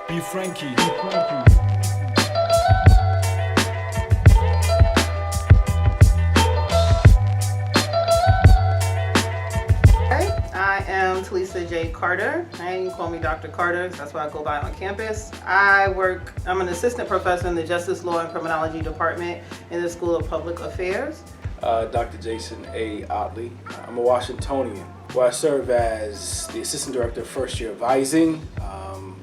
Be Frankie. I am Talisa J. Carter. And you can call me Dr. Carter. That's what I go by on campus. I'm an assistant professor in the Justice, Law, and Criminology Department in the School of Public Affairs. Dr. Jason A. Otley. I'm a Washingtonian, where I serve as the Assistant Director of First Year Advising,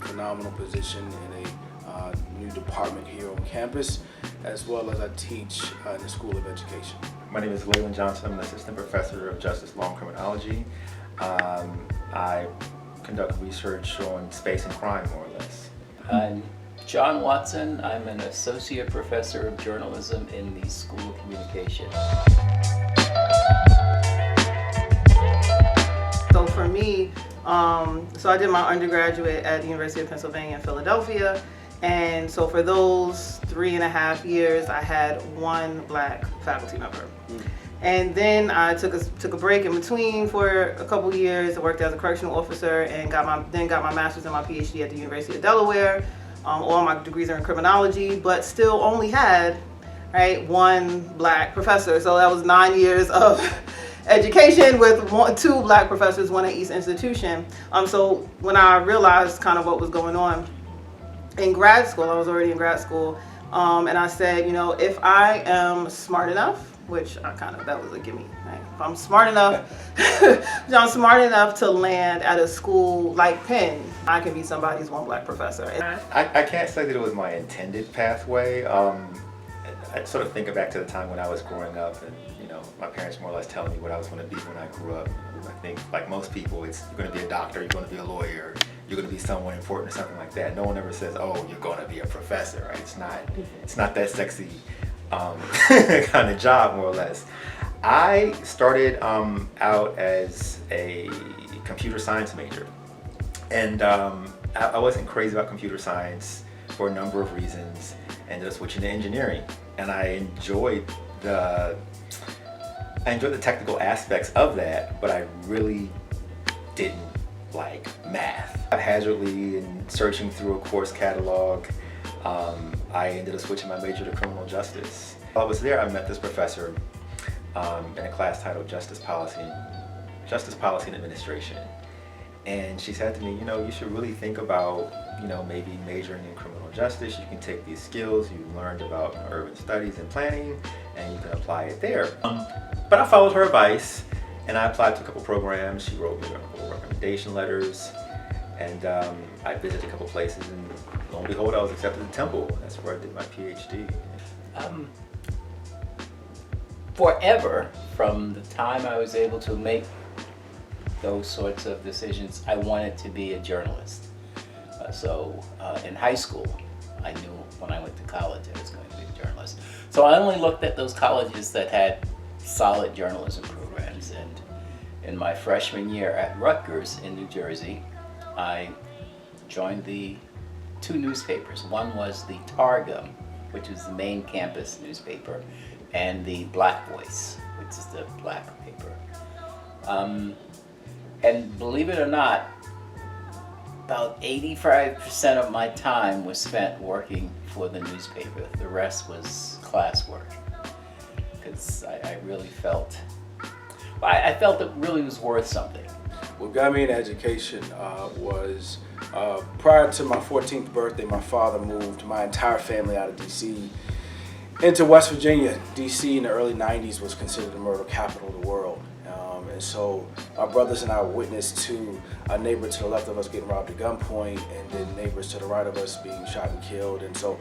phenomenal position in a new department here on campus, as well as I teach in the School of Education. My name is Leland Johnson. I'm an Assistant Professor of Justice, Law, and Criminology. I conduct research on space and crime, more or less. I'm John Watson. I'm an Associate Professor of Journalism in the School of Communication. So for me, so I did my undergraduate at the University of Pennsylvania in Philadelphia. And so for those 3.5 years, I had one black faculty member. And then I took a break in between for a couple years. I worked as a correctional officer and got my master's and my PhD at the University of Delaware. All my degrees are in criminology, but still only had one black professor. So that was 9 years of education with two black professors, one at each institution. So when I realized kind of what was going on in grad school, I was already in grad school, and I said, if I am smart enough, which that was a gimme, right? If I'm smart enough to land at a school like Penn, I can be somebody's one black professor. I can't say that it was my intended pathway. I sort of think back to the time when I was growing up and, my parents more or less telling me what I was going to be when I grew up. I think, like most people, you're going to be a doctor, you're going to be a lawyer, you're going to be someone important or something like that. No one ever says, oh, you're going to be a professor, right? It's not that sexy kind of job, more or less. I started out as a computer science major, and I wasn't crazy about computer science for a number of reasons. Ended up switching to engineering, and I enjoyed the technical aspects of that, but I really didn't like math. Haphazardly and searching through a course catalog, I ended up switching my major to criminal justice. While I was there, I met this professor in a class titled Justice Policy and Administration. And she said to me, you should really think about, maybe majoring in criminal justice. You can take these skills you learned about urban studies and planning, and you can apply it there. But I followed her advice, and I applied to a couple programs. She wrote me a couple recommendation letters, and I visited a couple places, and lo and behold, I was accepted to Temple. That's where I did my PhD. Forever, from the time I was able to make those sorts of decisions, I wanted to be a journalist. So in high school, I knew when I went to college I was going to be a journalist. So I only looked at those colleges that had solid journalism programs. And in my freshman year at Rutgers in New Jersey, I joined the two newspapers. One was the Targum, which is the main campus newspaper, and the Black Voice, which is the black paper. And believe it or not, about 85% of my time was spent working for the newspaper. The rest was classwork, because I really felt, I felt it really was worth something. What got me in education was prior to my 14th birthday, my father moved my entire family out of D.C. into West Virginia. D.C. in the early 90s was considered the murder capital of the world. And so my brothers and I were witness to a neighbor to the left of us getting robbed at gunpoint, and then neighbors to the right of us being shot and killed. And so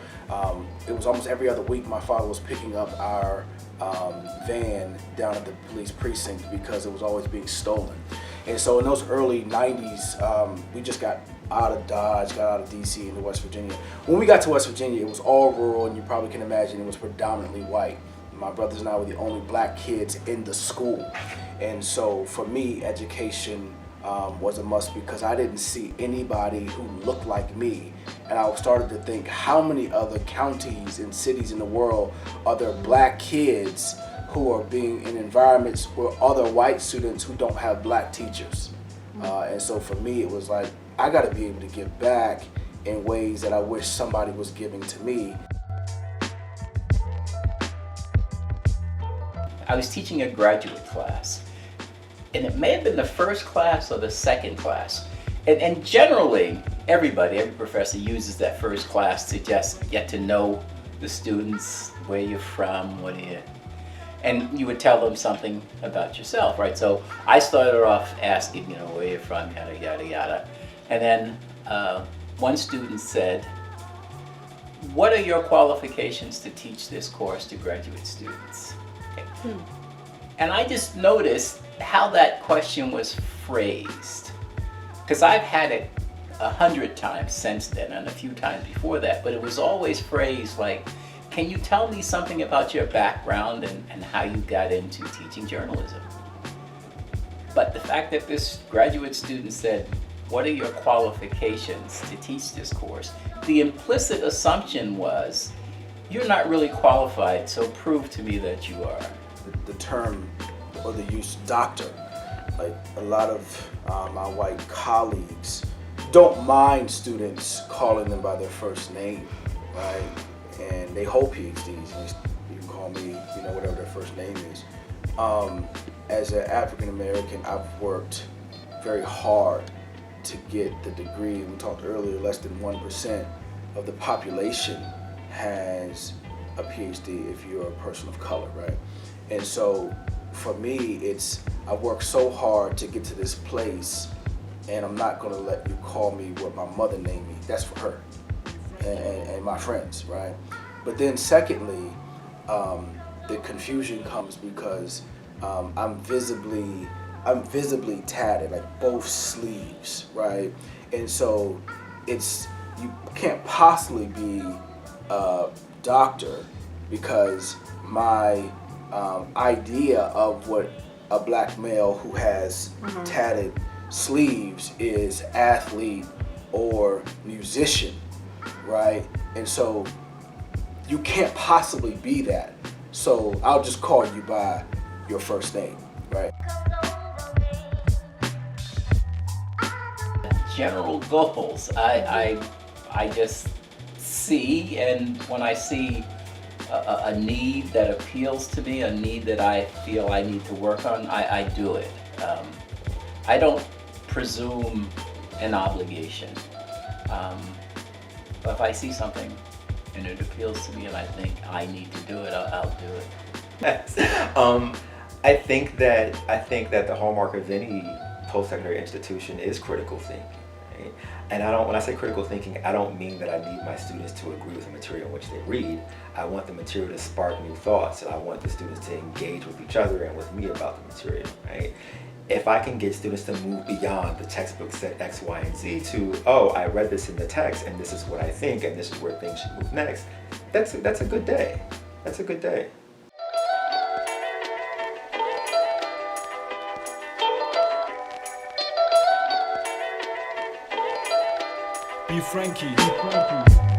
it was almost every other week my father was picking up our van down at the police precinct because it was always being stolen. And so in those early 90s, we just got out of Dodge, got out of DC into West Virginia. When we got to West Virginia, it was all rural, and you probably can imagine it was predominantly white. My brothers and I were the only black kids in the school. And so for me, education was a must, because I didn't see anybody who looked like me. And I started to think, how many other counties and cities in the world are there black kids who are being in environments where other white students who don't have black teachers? And so for me, it was like, I gotta be able to give back in ways that I wish somebody was giving to me. I was teaching a graduate class, and it may have been the first class or the second class. And generally, every professor uses that first class to just get to know the students, where you're from, and you would tell them something about yourself, right? So I started off asking, where you're from, yada, yada, yada. And then one student said, what are your qualifications to teach this course to graduate students? Okay. And I just noticed how that question was phrased. Because I've had it 100 times since then and a few times before that, but it was always phrased like, can you tell me something about your background and how you got into teaching journalism? But the fact that this graduate student said, what are your qualifications to teach this course? The implicit assumption was, you're not really qualified, so prove to me that you are. The term or the use doctor, like a lot of my white colleagues don't mind students calling them by their first name, right? And they hold PhDs. You can call me, whatever their first name is. As an African American, I've worked very hard to get the degree. We talked earlier, less than 1% of the population has a PhD if you're a person of color, right? And so for me, I've worked so hard to get to this place, and I'm not gonna let you call me what my mother named me. That's for her and my friends, right? But then secondly, the confusion comes because I'm visibly tatted, like both sleeves, right? And so you can't possibly be a doctor because my idea of what a black male who has tatted sleeves is athlete or musician, right? And so you can't possibly be that. So I'll just call you by your first name, right? General goals, I just see, and when I see a need that appeals to me, a need that I feel I need to work on, I do it. I don't presume an obligation. But if I see something and it appeals to me and I think I need to do it, I'll do it. Yes. I think that the hallmark of any post-secondary institution is critical thinking. Right? And when I say critical thinking, I don't mean that I need my students to agree with the material in which they read. I want the material to spark new thoughts. I want the students to engage with each other and with me about the material, right? If I can get students to move beyond the textbook said X, Y, and Z to, oh, I read this in the text and this is what I think and this is where things should move next, that's a good day. That's a good day. Be Frankie.